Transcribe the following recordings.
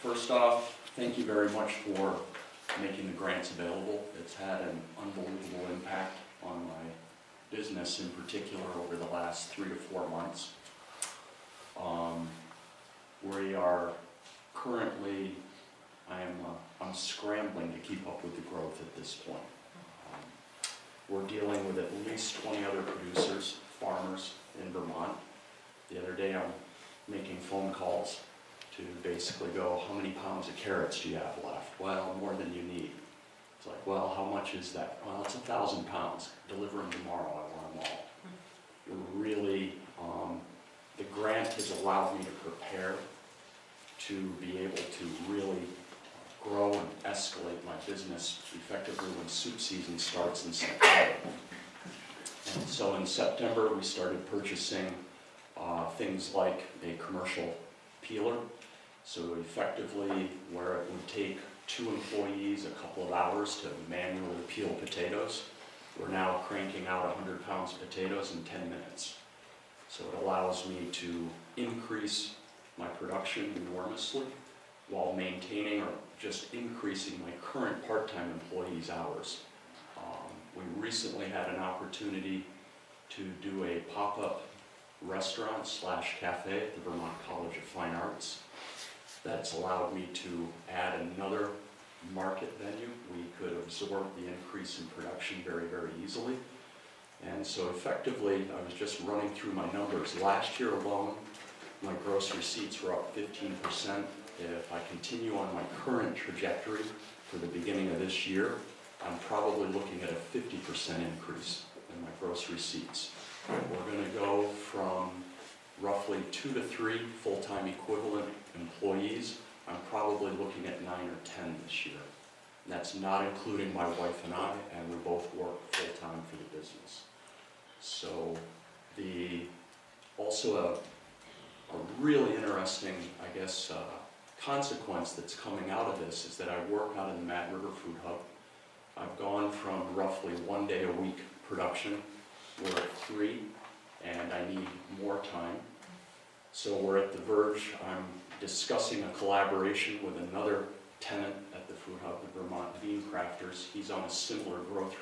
First off, thank you very much for making the grants available. It's had an unbelievable impact on my business in particular over the last 3 to 4 months. We are currently, I'm scrambling to keep up with the growth at this point. We're dealing with at least 20 other producers, farmers in Vermont. The other day I'm making phone calls to basically go, how many pounds of carrots do you have left? Well, more than you need. It's like, well, how much is that? Well, it's 1,000 pounds. Deliver them tomorrow, I want them all. We're really, the grant has allowed me to prepare to be able to really grow and escalate my business effectively when soup season starts in September. And so in September we started purchasing things like a commercial peeler. So effectively, where it would take 2 employees a couple of hours to manually peel potatoes, we're now cranking out 100 pounds of potatoes in 10 minutes. So it allows me to increase my production enormously while maintaining or just increasing my current part-time employees' hours. We recently had an opportunity to do a pop-up restaurant / cafe at the Vermont College of Fine Arts. That's allowed me to add another market venue. We could absorb the increase in production very, very easily. And so effectively, I was just running through my numbers. Last year alone, my gross receipts were up 15%. If I continue on my current trajectory for the beginning of this year, I'm probably looking at a 50% increase in my gross receipts. We're going to go from roughly 2 to 3 full-time equivalent employees. I'm probably looking at 9 or 10 this year. And that's not including my wife and I, and we both work full-time for the business. So also a really interesting, I guess, consequence that's coming out of this is that I work out in the Mad River Food Hub. I've gone from roughly 1 day a week production. We're at 3, and I need more time. So we're at the verge. I'm discussing a collaboration with another tenant at the Food Hub, the Vermont Bean Crafters. He's on a similar growth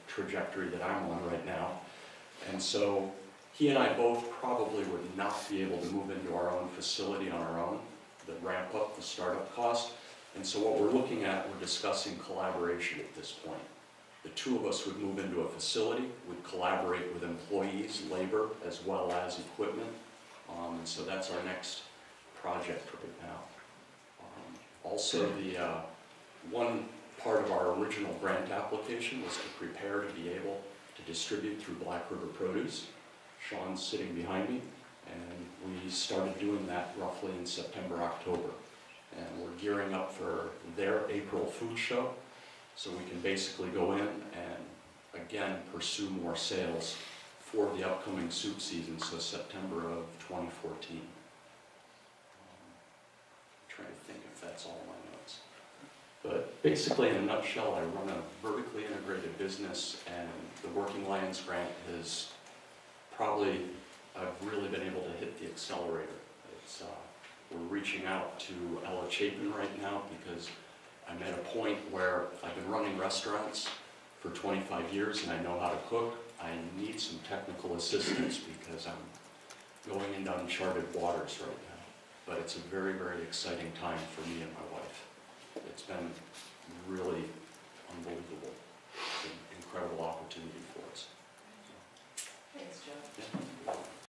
trajectory that I'm on right now. And so he and I both probably would not be able to move into our own facility on our own, the ramp up, the startup cost. And so what we're looking at, we're discussing collaboration at this point. The 2 of us would move into a facility, would collaborate with employees, labor, as well as equipment. And so that's our next project right now. Also, the one part of our original grant application was to prepare to be able to distribute through Black River Produce. Sean's sitting behind me, and we started doing that roughly in September, October. And we're gearing up for their April food show, so we can basically go in and again pursue more sales for the upcoming soup season, so September of 2014. I'm trying to think if that's all my notes. But basically, in a nutshell, I run a vertically integrated business, and the Working Lands Grant is probably, I've really been able to hit the accelerator. We're reaching out to Ella Chapin right now because I'm at a point where I've been running restaurants for 25 years and I know how to cook. I need some technical assistance because I'm going into uncharted waters right now. But it's a very, very exciting time for me and my wife. It's been really unbelievable. It's an incredible opportunity.